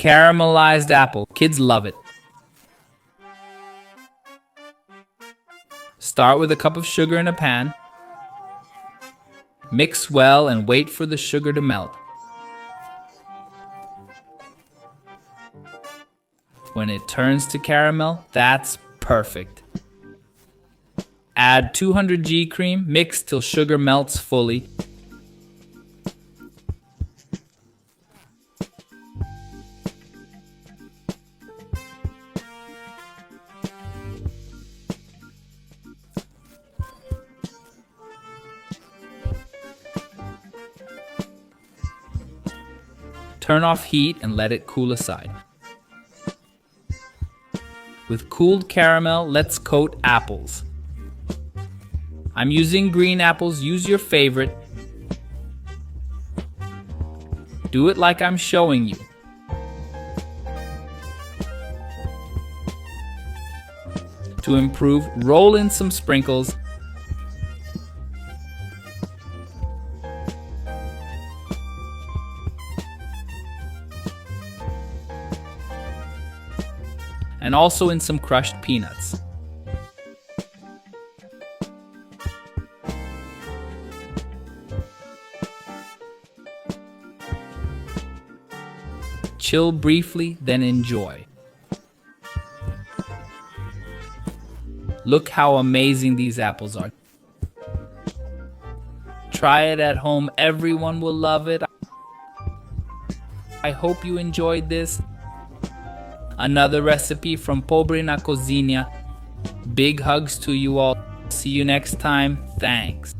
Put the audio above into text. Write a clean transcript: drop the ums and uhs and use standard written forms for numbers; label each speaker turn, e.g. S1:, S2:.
S1: Caramelized apple. Kids love it. Start with a cup of sugar in a pan. Mix well and wait for the sugar to melt. When it turns to caramel, that's perfect. Add 200 g cream, mix till sugar melts fully. Turn off heat and let it cool aside. With cooled caramel, let's coat apples. I'm using green apples, use your favorite. Do it like I'm showing you. To improve, roll in some sprinkles. And also in some crushed peanuts. Chill briefly, then enjoy. Look how amazing these apples are. Try it at home, everyone will love it. I hope you enjoyed this. Another recipe from Pobre na Cozinha. Big hugs to you all. See you next time. Thanks.